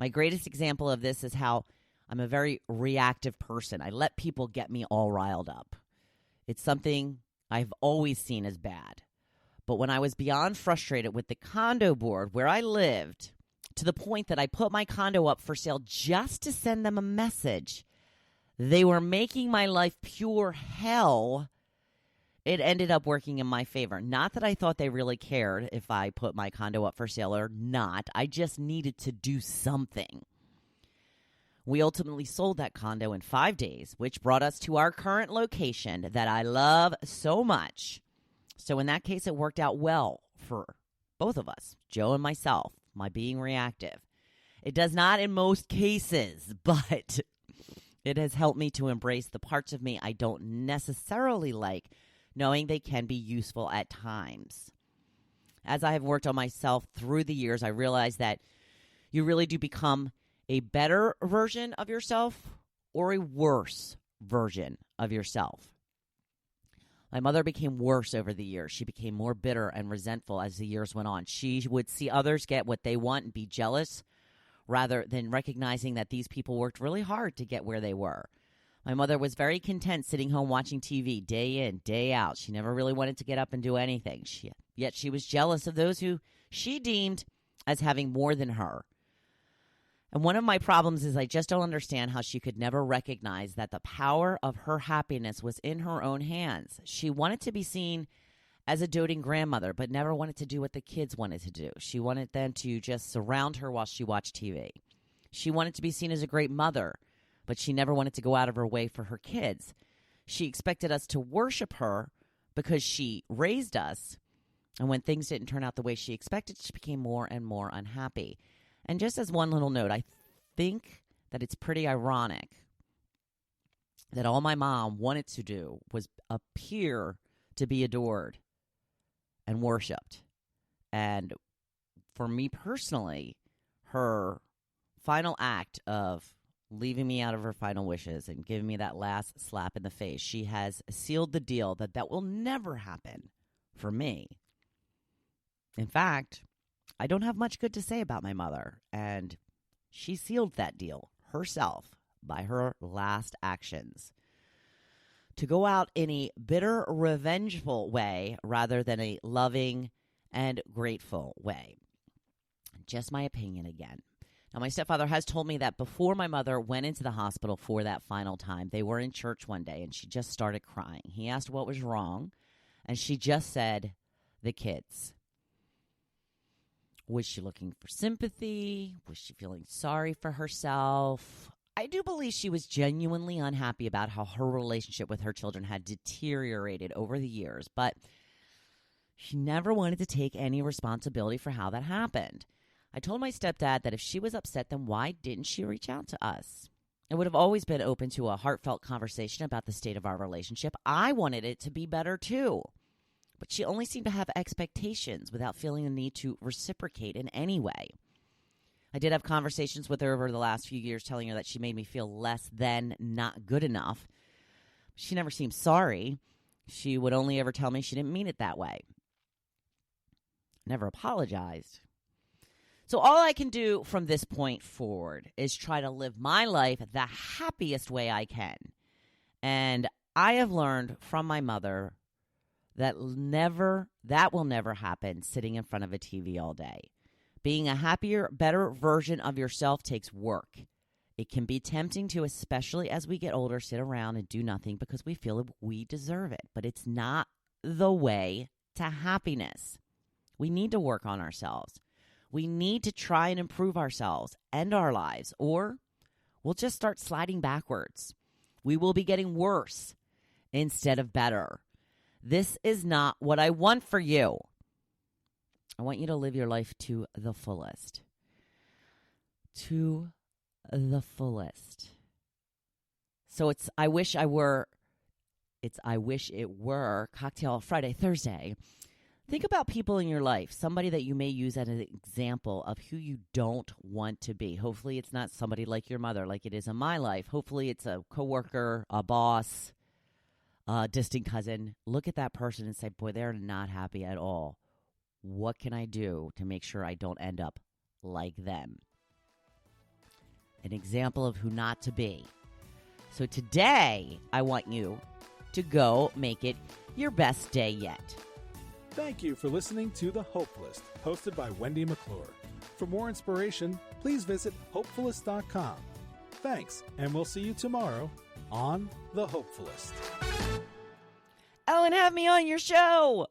My greatest example of this is how I'm a very reactive person. I let people get me all riled up. It's something I've always seen as bad. But when I was beyond frustrated with the condo board where I lived, to the point that I put my condo up for sale just to send them a message, they were making my life pure hell. It ended up working in my favor. Not that I thought they really cared if I put my condo up for sale or not. I just needed to do something. We ultimately sold that condo in 5 days, which brought us to our current location that I love so much. So in that case, it worked out well for both of us, Joe and myself, my being reactive. It does not in most cases, but it has helped me to embrace the parts of me I don't necessarily like, knowing they can be useful at times. As I have worked on myself through the years, I realize that you really do become a better version of yourself or a worse version of yourself. My mother became worse over the years. She became more bitter and resentful as the years went on. She would see others get what they want and be jealous rather than recognizing that these people worked really hard to get where they were. My mother was very content sitting home watching TV day in, day out. She never really wanted to get up and do anything. Yet she was jealous of those who she deemed as having more than her. And one of my problems is I just don't understand how she could never recognize that the power of her happiness was in her own hands. She wanted to be seen as a doting grandmother, but never wanted to do what the kids wanted to do. She wanted them to just surround her while she watched TV. She wanted to be seen as a great mother, but she never wanted to go out of her way for her kids. She expected us to worship her because she raised us, and when things didn't turn out the way she expected, she became more and more unhappy. And just as one little note, I think that it's pretty ironic that all my mom wanted to do was appear to be adored and worshipped. And for me personally, her final act of leaving me out of her final wishes and giving me that last slap in the face, she has sealed the deal that will never happen for me. In fact, I don't have much good to say about my mother, and she sealed that deal herself by her last actions. To go out in a bitter, revengeful way rather than a loving and grateful way. Just my opinion again. Now, my stepfather has told me that before my mother went into the hospital for that final time, they were in church one day, and she just started crying. He asked what was wrong, and she just said, the kids. Was she looking for sympathy? Was she feeling sorry for herself? I do believe she was genuinely unhappy about how her relationship with her children had deteriorated over the years, but she never wanted to take any responsibility for how that happened. I told my stepdad that if she was upset, then why didn't she reach out to us? I would have always been open to a heartfelt conversation about the state of our relationship. I wanted it to be better too. But she only seemed to have expectations without feeling the need to reciprocate in any way. I did have conversations with her over the last few years telling her that she made me feel less than not good enough. She never seemed sorry. She would only ever tell me she didn't mean it that way. Never apologized. So all I can do from this point forward is try to live my life the happiest way I can. And I have learned from my mother that will never happen sitting in front of a TV all day. Being a happier, better version of yourself takes work. It can be tempting to, especially as we get older, sit around and do nothing because we feel we deserve it. But it's not the way to happiness. We need to work on ourselves. We need to try and improve ourselves and our lives, or we'll just start sliding backwards. We will be getting worse instead of better. This is not what I want for you. I want you to live your life to the fullest. To the fullest. So I wish it were Cocktail Friday, Thursday. Think about people in your life, somebody that you may use as an example of who you don't want to be. Hopefully it's not somebody like your mother, like it is in my life. Hopefully it's a coworker, a boss, a distant cousin. Look at that person and say, boy, they're not happy at all. What can I do to make sure I don't end up like them? an example of who not to be. So today, I want you to go make it your best day yet. Thank you for listening to The Hopefulist, hosted by Wendy McClure. For more inspiration, please visit Hopefulist.com. Thanks, and we'll see you tomorrow on The Hopefulist. Oh, and have me on your show.